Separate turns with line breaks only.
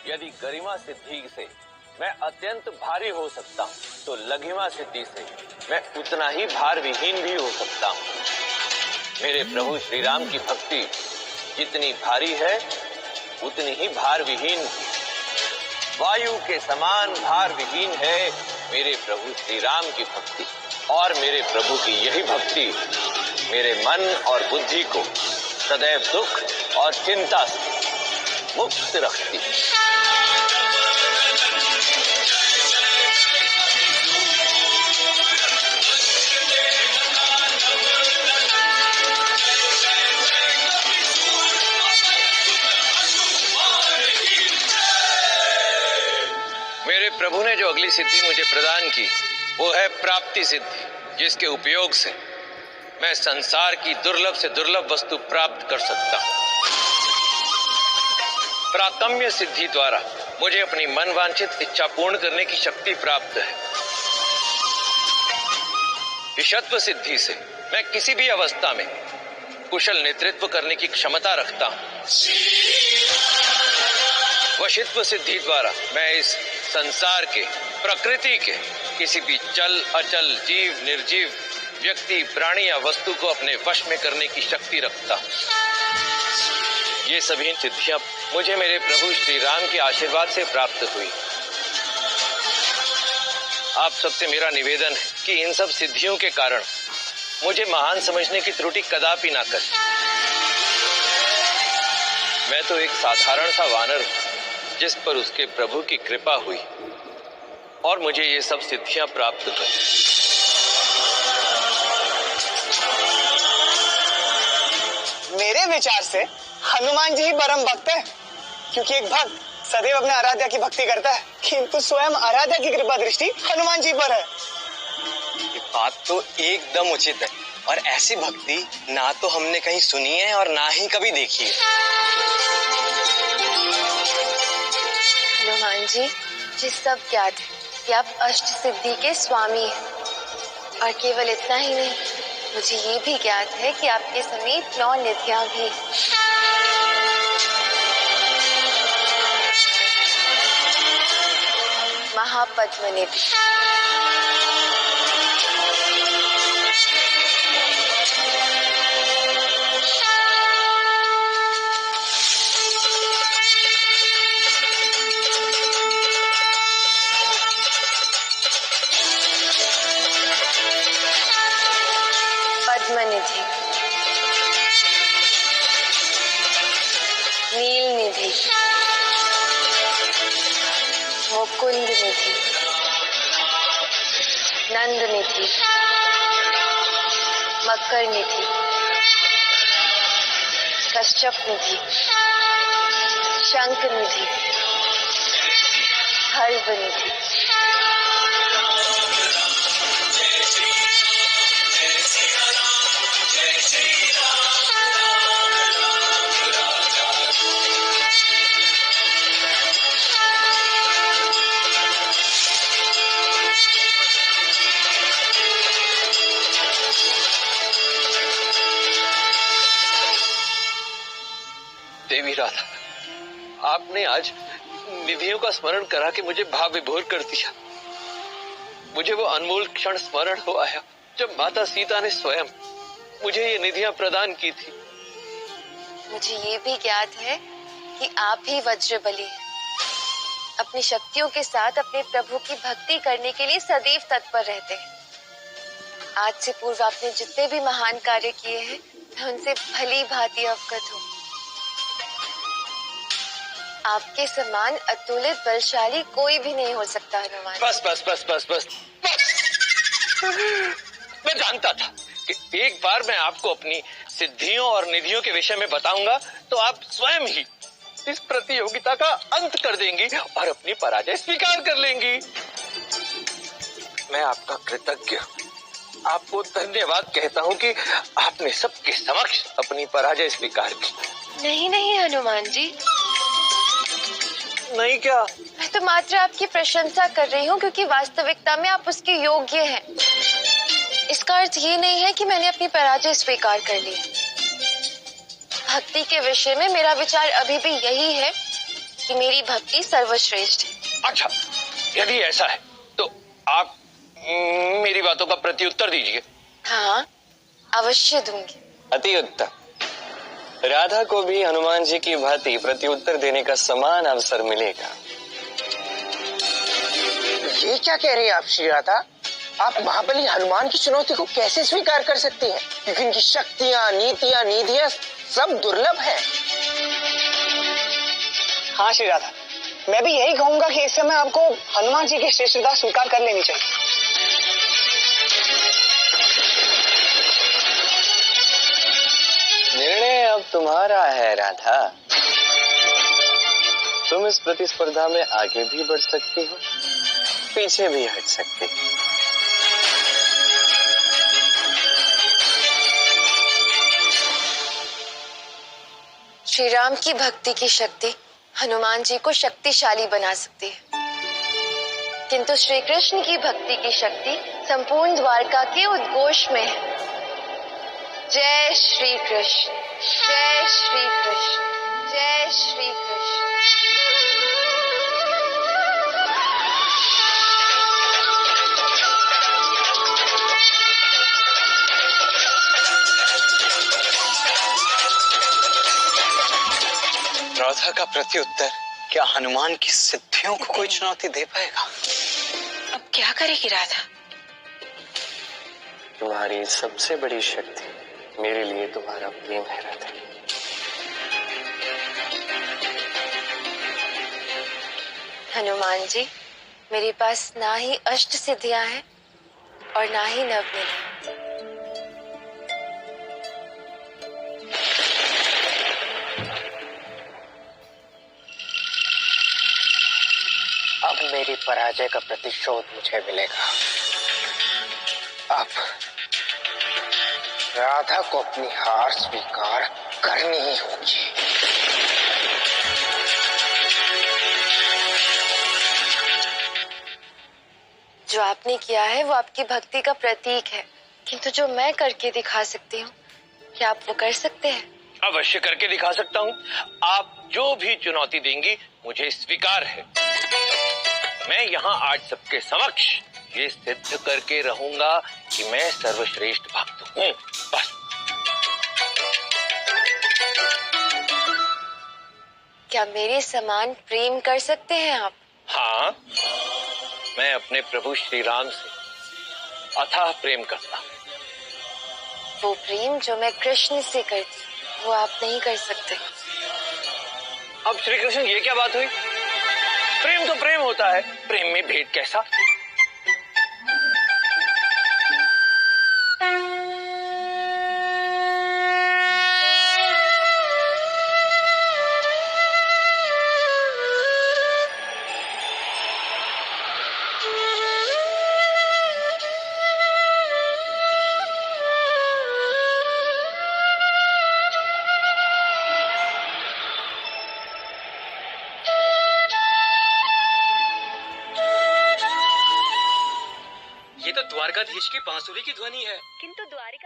यदि गरिमा सिद्धि से मैं अत्यंत भारी हो सकता हूँ, तो लघिमा सिद्धि से मैं उतना ही भार विहीन भी हो सकता हूँ। मेरे प्रभु श्री राम की भक्ति जितनी भारी है, उतनी ही भार विहीन भी। वायु के समान भार विहीन है मेरे प्रभु श्री राम की भक्ति, और मेरे प्रभु की यही भक्ति मेरे मन और बुद्धि को सदैव दुख और चिंता से मुक्त रखती है। मेरे प्रभु ने जो अगली सिद्धि मुझे प्रदान की, वो है प्राप्ति सिद्धि, जिसके उपयोग से मैं संसार की दुर्लभ से दुर्लभ वस्तु प्राप्त कर सकता हूं। प्राकम्य सिद्धि द्वारा मुझे अपनी मन वांछित इच्छा पूर्ण करने की शक्ति प्राप्त है। विषत्व सिद्धि से मैं किसी भी अवस्था में कुशल नेतृत्व करने की क्षमता रखता हूं। वशित्व सिद्धि द्वारा मैं इस संसार के, प्रकृति के किसी भी चल अचल, जीव निर्जीव, व्यक्ति, प्राणी या वस्तु को अपने वश में करने की शक्ति रखता हूं। ये सभी सिद्धियां मुझे मेरे प्रभु श्री राम के आशीर्वाद से प्राप्त हुई। आप सबसे मेरा निवेदन है कि इन सब सिद्धियों के कारण मुझे महान समझने की त्रुटि कदापि ना करें। मैं तो एक साधारण सा वानर हूं, जिस पर उसके प्रभु की कृपा हुई और मुझे ये सब सिद्धियां प्राप्त हुई।
मेरे विचार से हनुमान जी ही परम भक्त है, क्योंकि एक भक्त सदैव अपने आराध्य की भक्ति करता है, किंतु स्वयं आराध्य की कृपा दृष्टि हनुमान जी पर है।
ये बात तो एकदम उचित है, और ऐसी भक्ति ना तो हमने कहीं सुनी है और ना ही कभी देखी है।
हनुमान जी, मुझे सब ज्ञात है कि आप अष्ट सिद्धि के स्वामी हैं, और केवल इतना ही नहीं, मुझे ये भी ज्ञात है कि आपके समीप 9 निधियां भी। महापद्म निधि, पद्मनिधि, नील निधि, मुकुंद निधि, नंद निधि, मकर निधि, कश्यप निधि, शंख निधि, हर्व निधि।
देवी राधा, आपने आज निधियों का स्मरण करा के मुझे भाव विभोर कर दिया। मुझे वो अनमोल क्षण स्मरण हो आया जब माता सीता ने स्वयं मुझे ये निधियां प्रदान की थी।
मुझे ये भी ज्ञात है कि आप ही वज्रबली हैं। अपनी शक्तियों के साथ अपने प्रभु की भक्ति करने के लिए सदैव तत्पर रहते हैं। आज से पूर्व आपने जितने भी महान कार्य किए हैं, मैं उनसे भली भांति अवगत हूँ। आपके समान अतुलित बलशाली कोई भी नहीं हो सकता हनुमान।
बस बस बस बस बस बस। मैं जानता था कि एक बार मैं आपको अपनी सिद्धियों और निधियों के विषय में बताऊंगा तो आप स्वयं ही इस प्रतियोगिता का अंत कर देंगी और अपनी पराजय स्वीकार कर लेंगी। मैं आपका कृतज्ञ, आपको धन्यवाद कहता हूँ कि आपने सबके समक्ष अपनी पराजय स्वीकार की।
नहीं नहीं हनुमान जी,
नहीं क्या?
मैं तो मात्र आपकी प्रशंसा कर रही हूँ, क्योंकि वास्तविकता में आप उसके योग्य हैं। इसका अर्थ ये नहीं है कि मैंने अपनी पराजय स्वीकार कर ली। भक्ति के विषय में मेरा विचार अभी भी यही है कि मेरी भक्ति सर्वश्रेष्ठ है।
अच्छा, यदि ऐसा है तो आप मेरी बातों का प्रत्युत्तर दीजिए।
हाँ, अवश्य दूंगी।
अति उत्तम। राधा को भी हनुमान जी की भांति प्रत्युत्तर देने का समान अवसर मिलेगा।
ये क्या कह रही हैं आप श्री राधा? आप महाबली हनुमान की चुनौती को कैसे स्वीकार कर सकती हैं? क्योंकि इनकी शक्तियां, नीतियां, निधियां सब दुर्लभ है।
हाँ श्री राधा, मैं भी यही कहूंगा कि इस समय आपको हनुमान जी की श्रेष्ठता स्वीकार कर लेनी चाहिए।
निर्णय अब तुम्हारा है राधा। तुम इस प्रतिस्पर्धा में आगे भी बढ़ सकती हो, पीछे भी हट सकती हो।
श्री राम की भक्ति की शक्ति हनुमान जी को शक्तिशाली बना सकती है, किंतु श्री कृष्ण की भक्ति की शक्ति संपूर्ण द्वारका के उद्घोष में है। जय श्री कृष्ण, जय श्री कृष्ण, जय श्री कृष्ण।
राधा का प्रत्युत्तर क्या हनुमान की सिद्धियों को कोई चुनौती दे पाएगा?
अब क्या करेगी राधा?
तुम्हारी सबसे बड़ी शक्ति मेरे लिए तुम्हारा प्रेम है राधा।
हनुमान जी, मेरे पास ना ही अष्ट सिद्धियां हैं और ना ही नवनिधि।
अब मेरी पराजय का प्रतिशोध मुझे मिलेगा। अब राधा को अपनी हार स्वीकार करनी ही होगी।
जो आपने किया है वो आपकी भक्ति का प्रतीक है, किंतु जो मैं करके दिखा सकती हूँ, क्या आप वो कर सकते हैं?
अवश्य करके दिखा सकता हूँ। आप जो भी चुनौती देंगी मुझे स्वीकार है। मैं यहाँ आज सबके समक्ष ये सिद्ध करके रहूंगा कि मैं सर्वश्रेष्ठ भक्त हूँ। बस।
क्या मेरे समान प्रेम कर सकते हैं आप?
हाँ, मैं अपने प्रभु श्री राम से अथाह प्रेम करता हूँ।
वो प्रेम जो मैं कृष्ण से करती, वो आप नहीं कर सकते।
अब श्री कृष्ण, ये क्या बात हुई? प्रेम तो प्रेम होता है, प्रेम में भेद कैसा?
ये तो द्वारकाधीश की बांसुरी की ध्वनि है।
किंतु द्वारिका